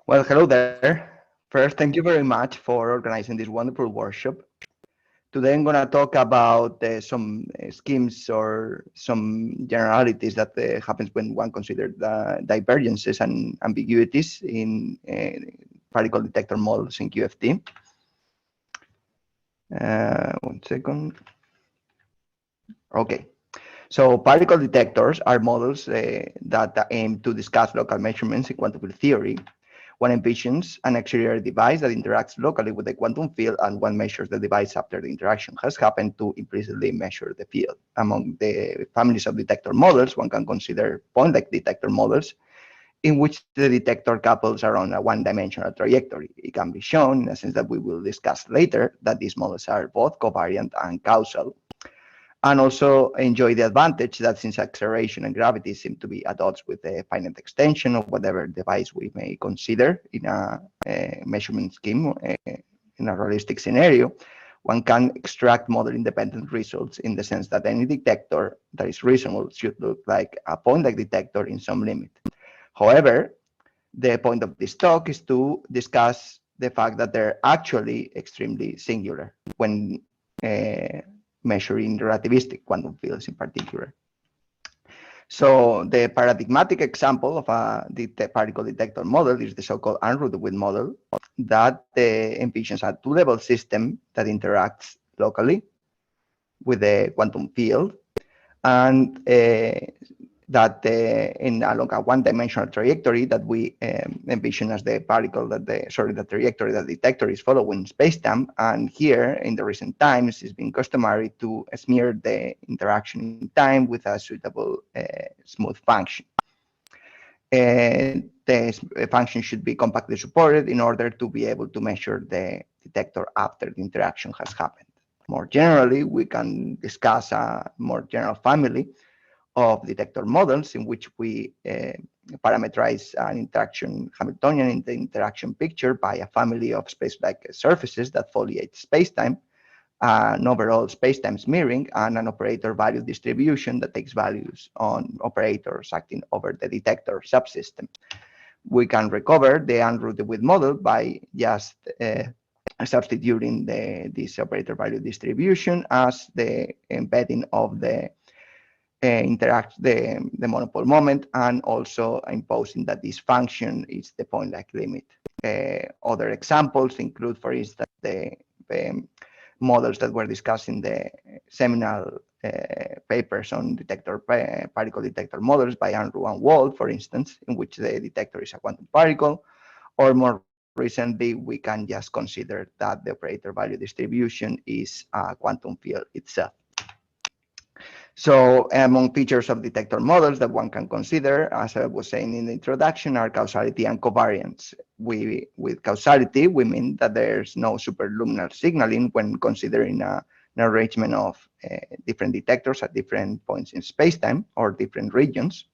Well, hello there. First, thank you very much for organizing this wonderful workshop. Today, I'm going to talk about some schemes or some generalities that happens when one considers the divergences and ambiguities in particle detector models in QFT. One second. Okay. So particle detectors are models that aim to discuss local measurements in quantum field theory. One envisions an auxiliary device that interacts locally with the quantum field, and one measures the device after the interaction has happened to implicitly measure the field. Among the families of detector models, one can consider point-like detector models, in which the detector couples around a one-dimensional trajectory. It can be shown, in a sense that we will discuss later, that these models are both covariant and causal, and also enjoy the advantage that since acceleration and gravity seem to be at odds with the finite extension of whatever device we may consider in a measurement scheme, in a realistic scenario, one can extract model-independent results in the sense that any detector that is reasonable should look like a point-like detector in some limit. However, the point of this talk is to discuss the fact that they're actually extremely singular when uh, measuring relativistic quantum fields in particular. So the paradigmatic example of a particle detector model is the so-called unrooted model that envisions a two-level system that interacts locally with the quantum field, and that in along a one-dimensional trajectory that we envision as the particle that the trajectory that the detector is following space-time. And here, in the recent times, it's been customary to smear the interaction in time with a suitable smooth function. And the function should be compactly supported in order to be able to measure the detector after the interaction has happened. More generally, we can discuss a more general family of detector models in which we parameterize an interaction Hamiltonian in the interaction picture by a family of space-like surfaces that foliate spacetime, an overall spacetime smearing, and an operator value distribution that takes values on operators acting over the detector subsystem. We can recover the unrooted model by just substituting this operator value distribution as the embedding of the interact the monopole moment, and also imposing that this function is the point-like limit. Other examples include, for instance, the models that were discussed in the seminal papers on particle detector models by Andrew and Wald, for instance, in which the detector is a quantum particle, or more recently, we can just consider that the operator value distribution is a quantum field itself. So among features of detector models that one can consider, as I was saying in the introduction, are causality and covariance. With causality, we mean that there's no superluminal signaling when considering an arrangement of different detectors at different points in spacetime or different regions.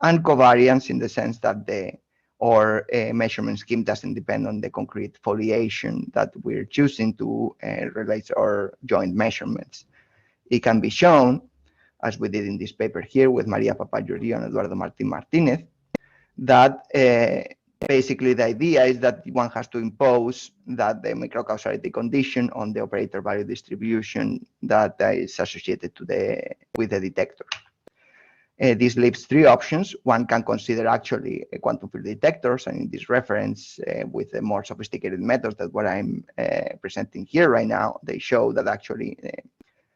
And covariance in the sense that our measurement scheme doesn't depend on the concrete foliation that we're choosing to relate our joint measurements. It can be shown, as we did in this paper here with Maria Papageorgiou and Eduardo Martin Martinez, that basically the idea is that one has to impose that the microcausality condition on the operator value distribution that is associated with the detector. This leaves three options. One can consider actually quantum field detectors, and in this reference with the more sophisticated methods that what I'm presenting here right now, they show that actually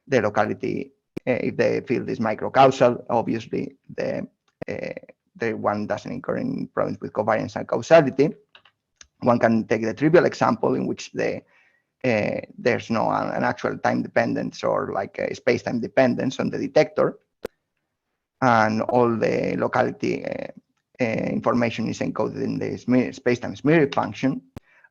the locality, if the field is microcausal, obviously the one doesn't incur in problems with covariance and causality. One can take the trivial example in which there's no an actual time dependence or like a space-time dependence on the detector, and all the locality information is encoded in the space-time smearing function.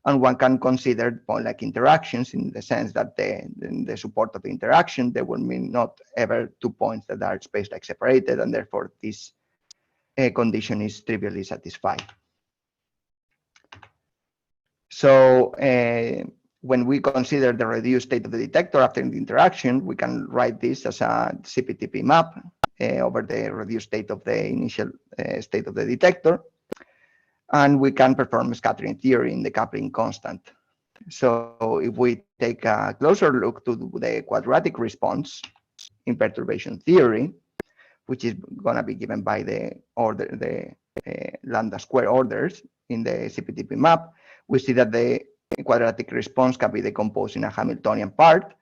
And one can consider point-like interactions in the sense that the support of the interaction, there will be not ever two points that are space-like separated, and therefore this condition is trivially satisfied. So when we consider the reduced state of the detector after the interaction, we can write this as a CPTP map over the reduced state of the initial state of the detector. And we can perform scattering theory in the coupling constant. So if we take a closer look to the quadratic response in perturbation theory, which is going to be given by the order, the lambda square orders in the CPTP map, we see that the quadratic response can be decomposed in a Hamiltonian part,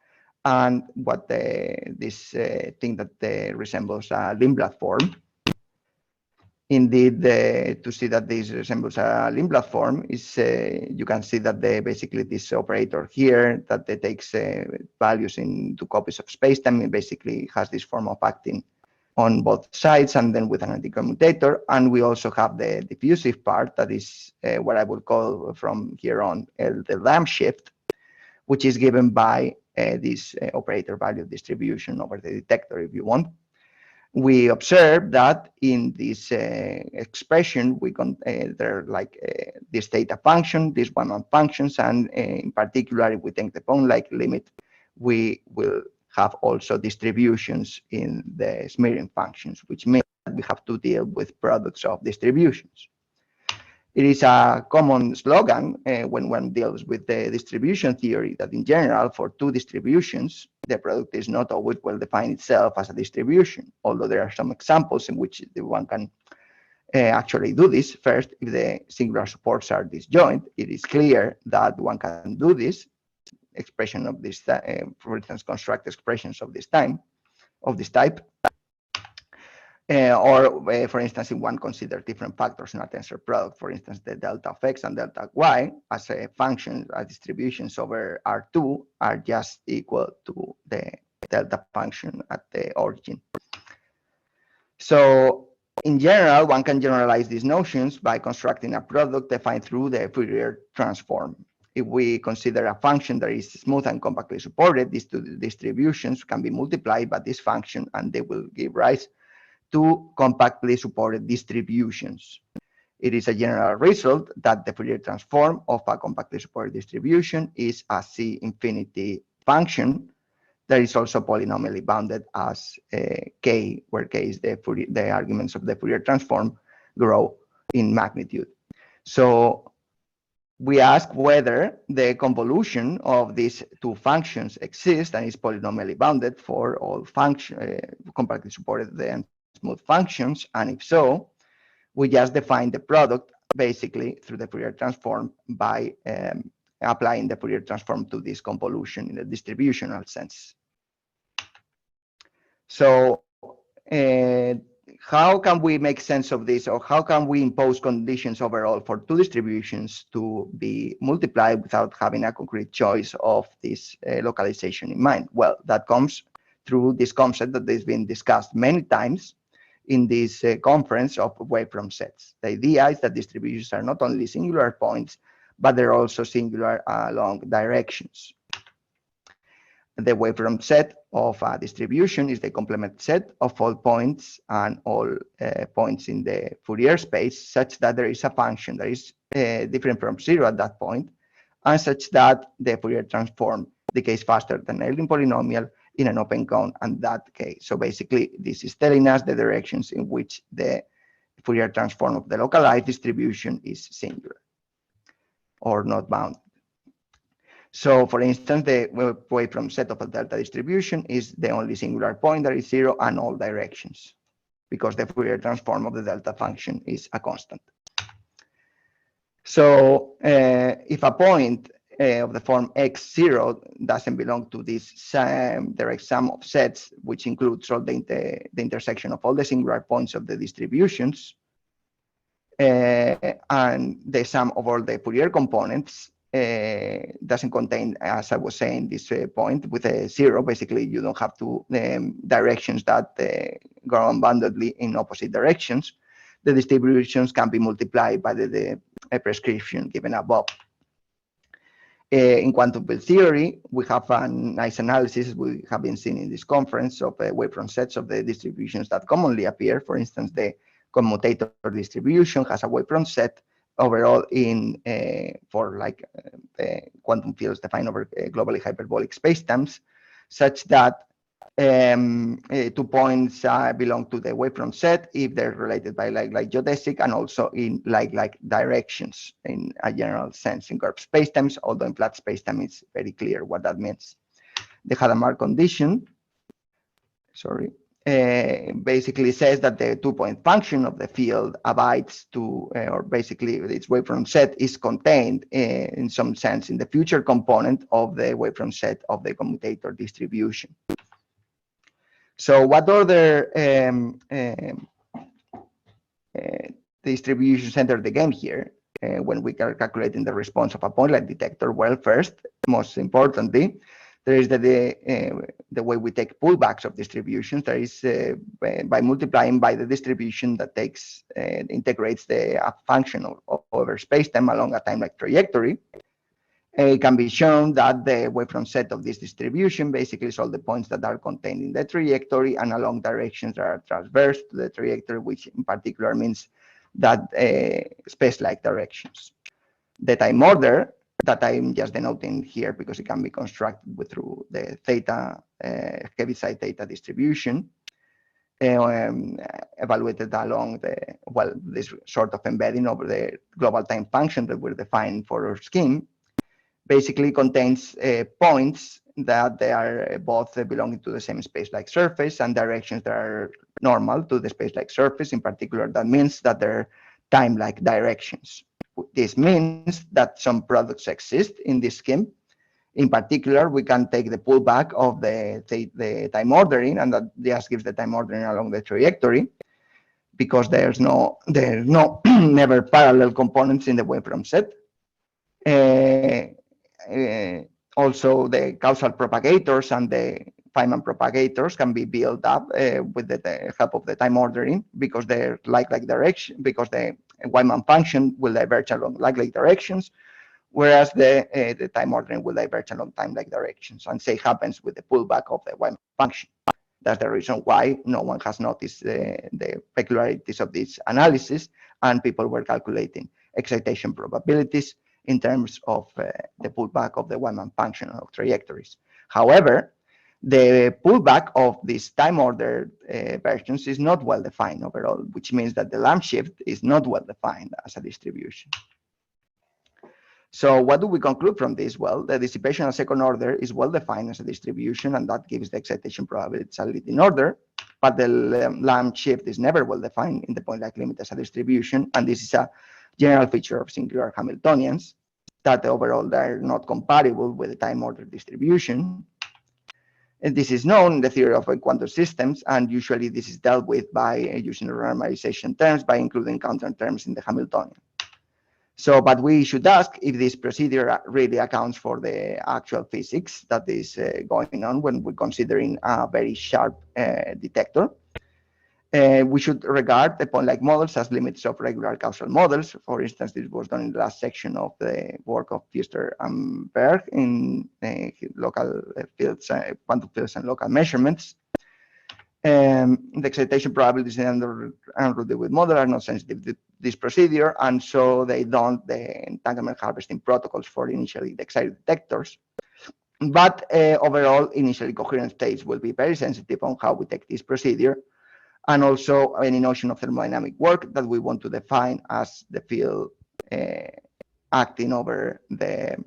and what this thing that resembles a Lindblad form. Indeed, to see that this resembles a Lindblad form is you can see that basically this operator here that takes values in two copies of spacetime, it basically has this form of acting on both sides and then with an anti-commutator. And we also have the diffusive part that is what I would call from here on the lamp shift, which is given by this operator value distribution over the detector, if you want. We observe that in this expression, there are like this theta function, these one-on functions, and in particular, if we take the pointlike limit, we will have also distributions in the smearing functions, which means that we have to deal with products of distributions. It is a common slogan when one deals with the distribution theory that in general, for two distributions, the product is not always well defined itself as a distribution, although there are some examples in which one can actually do this. First, if the singular supports are disjoint, it is clear that one can do this expression of this, for instance, construct expressions of this type. For instance, if one considers different factors in a tensor product, for instance, the delta of x and delta of y as a function, distributions over R2 are just equal to the delta function at the origin. So in general, one can generalize these notions by constructing a product defined through the Fourier transform. If we consider a function that is smooth and compactly supported, these two distributions can be multiplied by this function and they will give rise to compactly supported distributions. It is a general result that the Fourier transform of a compactly supported distribution is a C infinity function that is also polynomially bounded as k, where k is the arguments of the Fourier transform grow in magnitude. So we ask whether the convolution of these two functions exists and is polynomially bounded for all compactly supported and smooth functions, and if so, we just define the product basically through the Fourier transform by applying the Fourier transform to this convolution in a distributional sense. So how can we make sense of this, or how can we impose conditions overall for two distributions to be multiplied without having a concrete choice of this localization in mind? Well, that comes through this concept that has been discussed many times in this conference of wavefront sets. The idea is that distributions are not only singular points, but they're also singular along directions. The wavefront set of a distribution is the complement set of all points and all points in the Fourier space, such that there is a function that is different from zero at that point, and such that the Fourier transform decays faster than Elgin polynomial in an open cone and that case. So basically, this is telling us the directions in which the Fourier transform of the localized distribution is singular or not bounded. So for instance, the wavefront set of a delta distribution is the only singular point that is zero and all directions, because the Fourier transform of the delta function is a constant. So if a point of the form x0 doesn't belong to this direct sum of sets, which includes all the intersection of all the singular points of the distributions, and the sum of all the Fourier components doesn't contain, as I was saying, this point with a zero. Basically, you don't have two directions that go unboundedly in opposite directions. The distributions can be multiplied by the prescription given above. In quantum field theory, we have a nice analysis we have been seeing in this conference of wavefront sets of the distributions that commonly appear. For instance, the commutator distribution has a wavefront set overall in for like quantum fields defined over globally hyperbolic spacetimes, such that Two points belong to the wavefront set if they're related by like geodesic, and also in like directions in a general sense in curved spacetimes, although in flat spacetime it's very clear what that means. The Hadamard condition, sorry, basically says that the two-point function of the field abides to, or basically its wavefront set is contained in some sense in the future component of the wavefront set of the commutator distribution. So what other distributions enter the game here when we are calculating the response of a point-like detector? Well, first, most importantly, there is the way we take pullbacks of distributions. That is by multiplying by the distribution that takes integrates the function over spacetime along a time-like trajectory. It can be shown that the wavefront set of this distribution basically is all the points that are contained in the trajectory and along directions that are transverse to the trajectory, which in particular means that space-like directions. The time order that I'm just denoting here because it can be constructed through the theta, Heaviside theta distribution, evaluated along this sort of embedding over the global time function that we're defining for our scheme, basically contains points that they are both belonging to the same space-like surface and directions that are normal to the space-like surface. In particular, that means that they're time-like directions. This means that some products exist in this scheme. In particular, we can take the pullback of the time ordering, and that just gives the time ordering along the trajectory, because there's no never parallel components in the wavefront set. Also, the causal propagators and the Feynman propagators can be built up with the help of the time ordering, because they're like direction, because the Wyman function will diverge along like directions, whereas the time ordering will diverge along time-like directions, and same happens with the pullback of the Wyman function. That's the reason why no one has noticed the peculiarities of this analysis, and people were calculating excitation probabilities in terms of the pullback of the Wyman function of trajectories. However, the pullback of these time-ordered versions is not well-defined overall, which means that the lamp shift is not well-defined as a distribution. So what do we conclude from this? Well, the dissipation of second order is well-defined as a distribution, and that gives the excitation probability in order, but the lamp shift is never well-defined in the point-like limit as a distribution, and this is a general feature of singular Hamiltonians, that overall they're not compatible with the time-order distribution. And this is known in the theory of quantum systems, and usually this is dealt with by using normalization terms, by including counter terms in the Hamiltonian. So, but we should ask if this procedure really accounts for the actual physics that is going on when we're considering a very sharp detector. We should regard the point-like models as limits of regular causal models. For instance, this was done in the last section of the work of Pfister and Berg in local fields, quantum fields and local measurements. The excitation probabilities in unrelated model are not sensitive to this procedure, and so they don't the entanglement harvesting protocols for initially excited detectors. But overall, initially coherent states will be very sensitive on how we take this procedure, and also any notion of thermodynamic work that we want to define as the field acting over the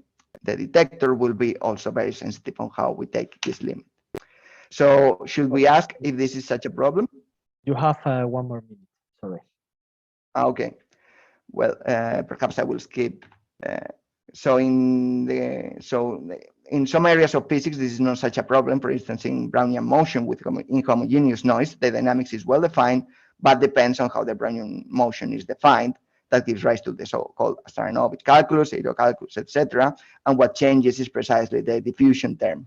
detector will be also very sensitive on how we take this limit. So should we ask if this is such a problem? You have 1 more minute, sorry. Okay, well, perhaps I will skip. So in some areas of physics, this is not such a problem. For instance, in Brownian motion with inhomogeneous noise, the dynamics is well defined, but depends on how the Brownian motion is defined. That gives rise to the so-called Astaronovich calculus, Aero calculus, etc. And what changes is precisely the diffusion term.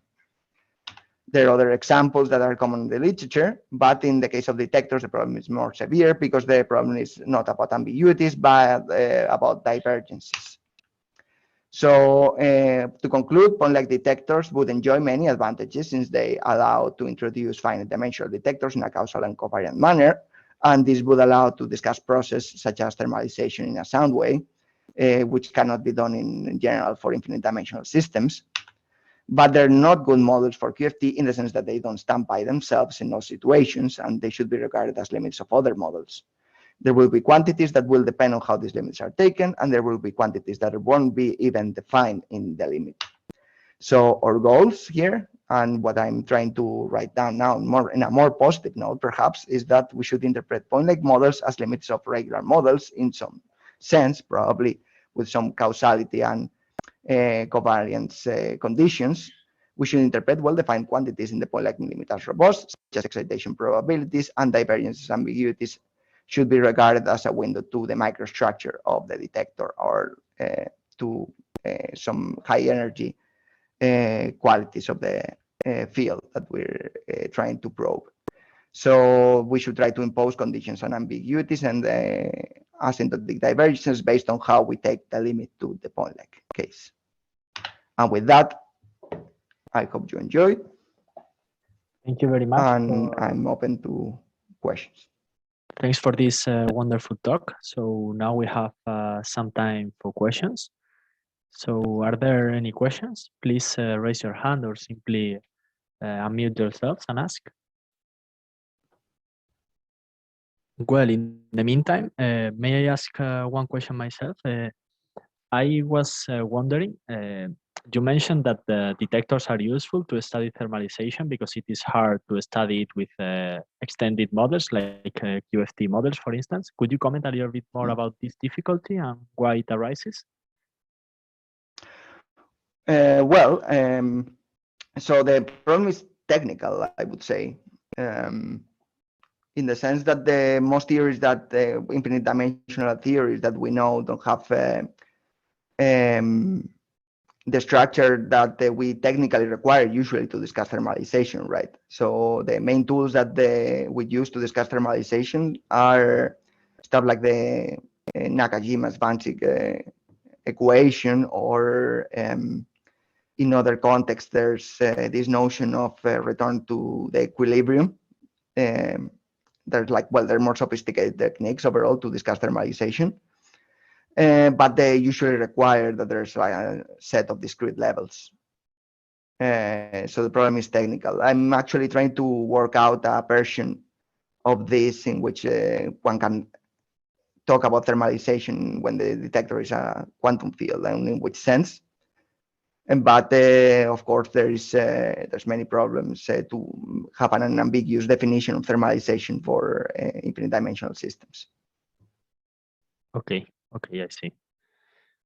There are other examples that are common in the literature, but in the case of detectors, the problem is more severe because the problem is not about ambiguities, but about divergences. So to conclude, point-like detectors would enjoy many advantages since they allow to introduce finite dimensional detectors in a causal and covariant manner, and this would allow to discuss processes such as thermalization in a sound way, which cannot be done in general for infinite dimensional systems. but they're not good models for QFT in the sense that they don't stand by themselves in those situations, and they should be regarded as limits of other models. There will be quantities that will depend on how these limits are taken, and there will be quantities that won't be even defined in the limit. So our goals here, and what I'm trying to write down now in a more positive note, perhaps, is that we should interpret point-like models as limits of regular models in some sense, probably with some causality and covariance conditions. We should interpret well-defined quantities in the point-like limit as robust, such as excitation probabilities, and divergences ambiguities should be regarded as a window to the microstructure of the detector, or to some high energy qualities of the field that we're trying to probe. So we should try to impose conditions on ambiguities and asymptotic divergences based on how we take the limit to the point-like case. And with that, I hope you enjoyed. Thank you very much. And I'm open to questions. Thanks for this wonderful talk. So now we have some time for questions. So are there any questions? Please raise your hand or simply unmute yourselves and ask. Well, in the meantime, may I ask one question myself? I was wondering, you mentioned that the detectors are useful to study thermalization because it is hard to study it with extended models like QFT models, for instance. Could you comment a little bit more about this difficulty and why it arises? So the problem is technical, I would say, in the sense that the most theories that infinite dimensional theories that we know don't have the structure that we technically require usually to discuss thermalization, right? So the main tools that we use to discuss thermalization are stuff like the Nakajima's Banzig equation, or in other contexts, there's this notion of return to the equilibrium. There's there are more sophisticated techniques overall to discuss thermalization. But they usually require that there's a set of discrete levels. So the problem is technical. I'm actually trying to work out a version of this in which one can talk about thermalization when the detector is a quantum field, and in which sense. But of course, there's many problems to have an unambiguous definition of thermalization for infinite dimensional systems. Okay, I see.